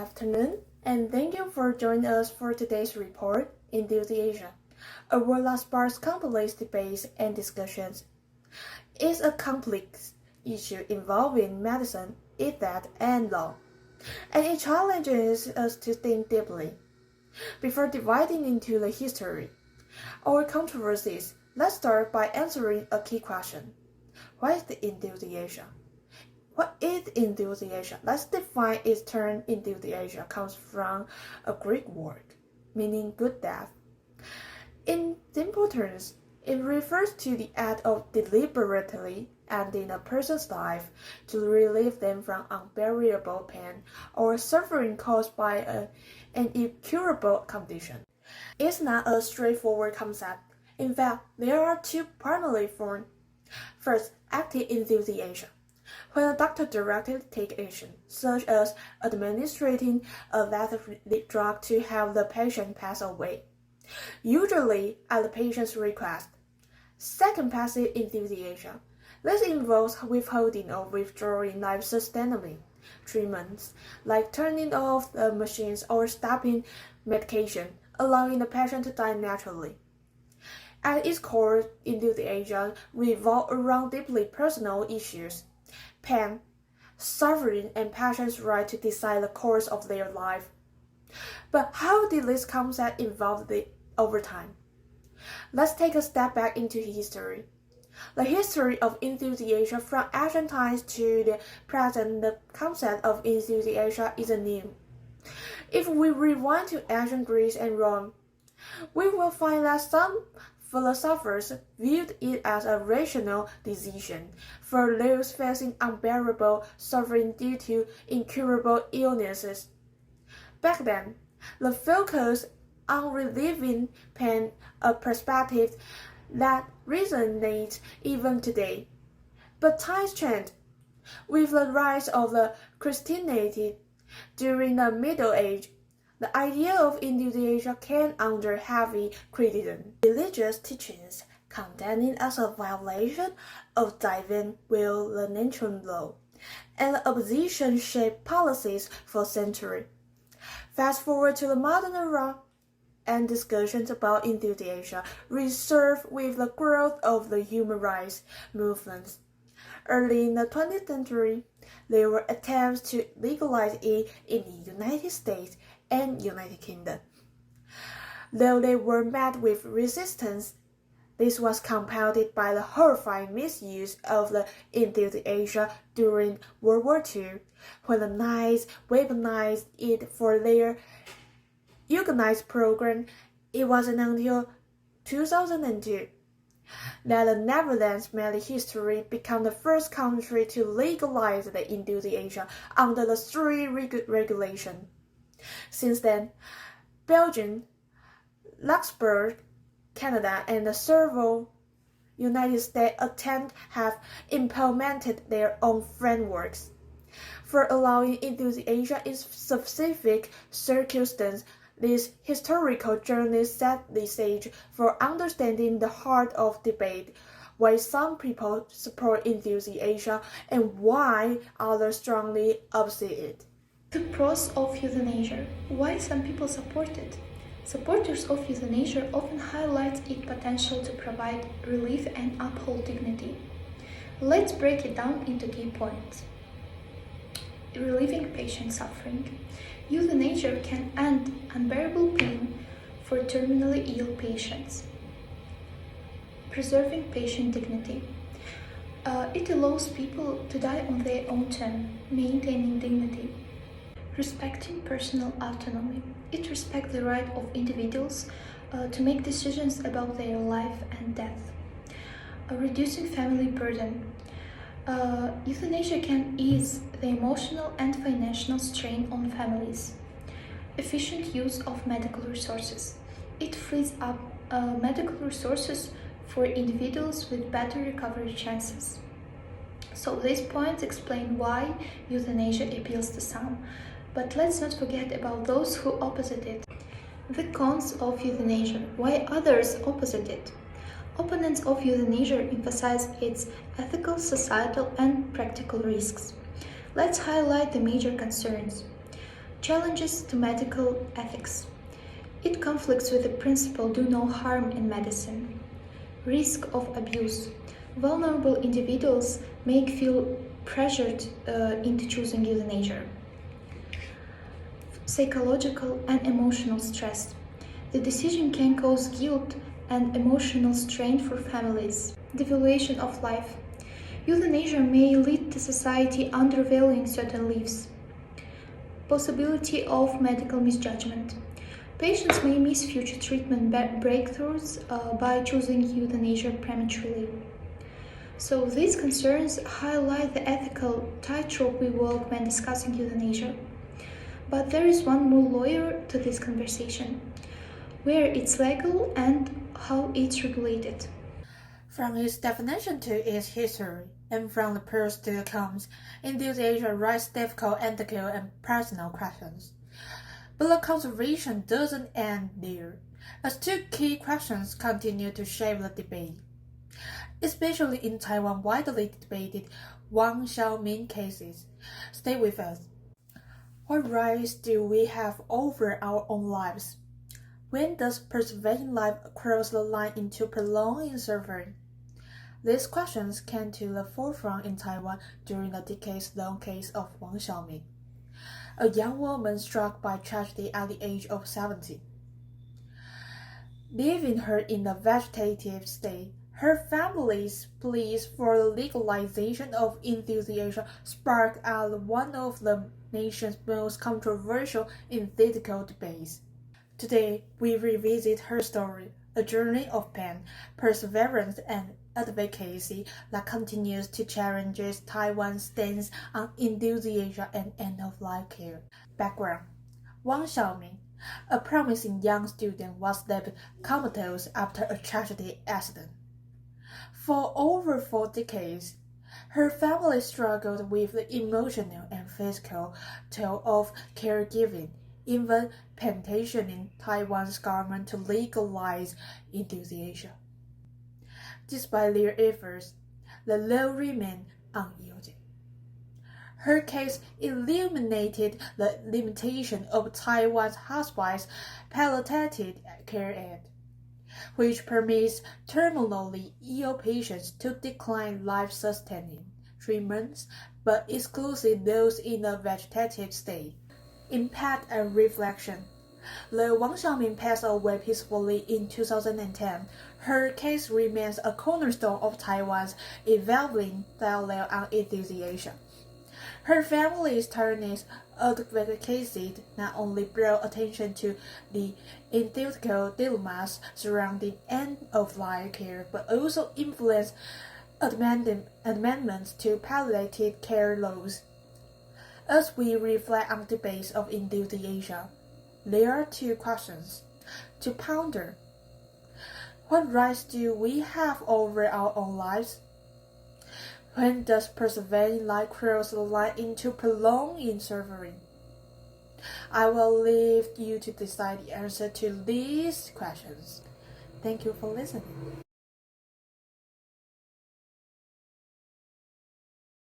Afternoon, and thank you for joining us for today's report, Euthanasia, a world that sparks countless debates and discussions. It's a complex issue involving medicine, ethics, and law, and it challenges us to think deeply. Before dividing into the history or controversies, let's start by answering a key question. What is the Euthanasia? What is Euthanasia? Let's define its term. Euthanasia comes from a Greek word meaning good death. In simple terms, it refers to the act of deliberately ending a person's life to relieve them from unbearable pain or suffering caused by an incurable condition. It's not a straightforward concept. In fact, there are two primary forms. First, active euthanasia. When a doctor directly takes action, such as administering a lethal drug to help the patient pass away, usually at the patient's request. Second, passive euthanasia. This involves withholding or withdrawing life-sustaining treatments, like turning off the machines or stopping medication, allowing the patient to die naturally. At its core, euthanasia revolves around deeply personal issues: pain, suffering, and patient's right to decide the course of their life. But how did this concept evolve over time? Let's take a step back into history. The history of euthanasia from ancient times to the present, the concept of euthanasia isn't new. If we rewind to ancient Greece and Rome, we will find that some philosophers viewed it as a rational decision for those facing unbearable suffering due to incurable illnesses. Back then, the focus on relieving pain, a perspective that resonates even today. But times changed. With the rise of the Christianity during the Middle Age, the idea of euthanasia came under heavy criticism. Religious teachings condemned it as a violation of divine will and natural law, and the opposition shaped policies for centuries. Fast forward to the modern era, and discussions about euthanasia resurfaced with the growth of the human rights movements. Early in the 20th century, there were attempts to legalize it in the United States and United Kingdom. Though they were met with resistance, this was compounded by the horrifying misuse of the euthanasia during World War II, when the Nazis weaponized it for their euthanasia program. It wasn't until 2002 that the Netherlands made history, become the first country to legalize the euthanasia under the strict regulation. Since then, Belgium, Luxembourg, Canada, and several United States attempts have implemented their own frameworks for allowing euthanasia in specific circumstances. This historical journey set the stage for understanding the heart of debate, why some people support euthanasia and why others strongly oppose it. The pros of euthanasia. Why some people support it? Supporters of euthanasia often highlight its potential to provide relief and uphold dignity. Let's break it down into key points. Relieving patient suffering. Euthanasia can end unbearable pain for terminally ill patients. Preserving patient dignity. It allows people to die on their own terms, maintaining dignity. Respecting personal autonomy. It respects the right of individuals to make decisions about their life and death. Reducing family burden. Euthanasia can ease the emotional and financial strain on families. Efficient use of medical resources. It frees up medical resources for individuals with better recovery chances. So these points explain why euthanasia appeals to some, but let's not forget about those who oppose it. The cons of euthanasia. Why others oppose it? Opponents of euthanasia emphasize its ethical, societal, and practical risks. Let's highlight the major concerns. Challenges to medical ethics. It conflicts with the principle do no harm in medicine. Risk of abuse. Vulnerable individuals may feel pressured into choosing euthanasia. Psychological and emotional stress. The decision can cause guilt and emotional strain for families. Devaluation of life. Euthanasia may lead to society undervaluing certain lives. Possibility of medical misjudgment. Patients may miss future treatment breakthroughs by choosing euthanasia prematurely. So these concerns highlight the ethical tightrope we walk when discussing euthanasia. But there is one more layer to this conversation, where it's legal and how it's regulated. From its definition to its history, and from the pros to the cons, euthanasia raises difficult ethical and personal questions. But the conversation doesn't end there, as two key questions continue to shape the debate. Especially in Taiwan widely debated Wang Xiaoming cases. Stay with us. What rights do we have over our own lives? When does preserving life cross the line into prolonging suffering? These questions came to the forefront in Taiwan during the decades-long case of Wang Xiaoming, a young woman struck by tragedy at the age of 70. Leaving her in a vegetative state, her family's pleas for the legalization of euthanasia sparked out one of the nation's most controversial and difficult debates. Today, we revisit her story, a journey of pain, perseverance, and advocacy that continues to challenge Taiwan's stance on euthanasia and end-of-life care. Background: Wang Xiaoming, a promising young student, was left comatose after a tragic accident. For over 4 decades, her family struggled with the emotional and physical toll of caregiving, even petitioning Taiwan's government to legalize euthanasia. Despite their efforts, the law remained unyielding. Her case illuminated the limitation of Taiwan's hospice palliative care act, which permits terminally ill patients to decline life-sustaining treatments but excludes those in a vegetative state. Impact and reflection. Though Wang Xiaoming passed away peacefully in 2010, her case remains a cornerstone of Taiwan's evolving dialogue on euthanasia. Her family's tireless advocacy not only brought attention to the ethical dilemmas surrounding end-of-life care, but also influenced amendments to palliative care laws. As we reflect on the debates of euthanasia, there are 2 questions to ponder. What rights do we have over our own lives? When does preserving life cross the line into prolonging suffering? I will leave you to decide the answer to these questions. Thank you for listening.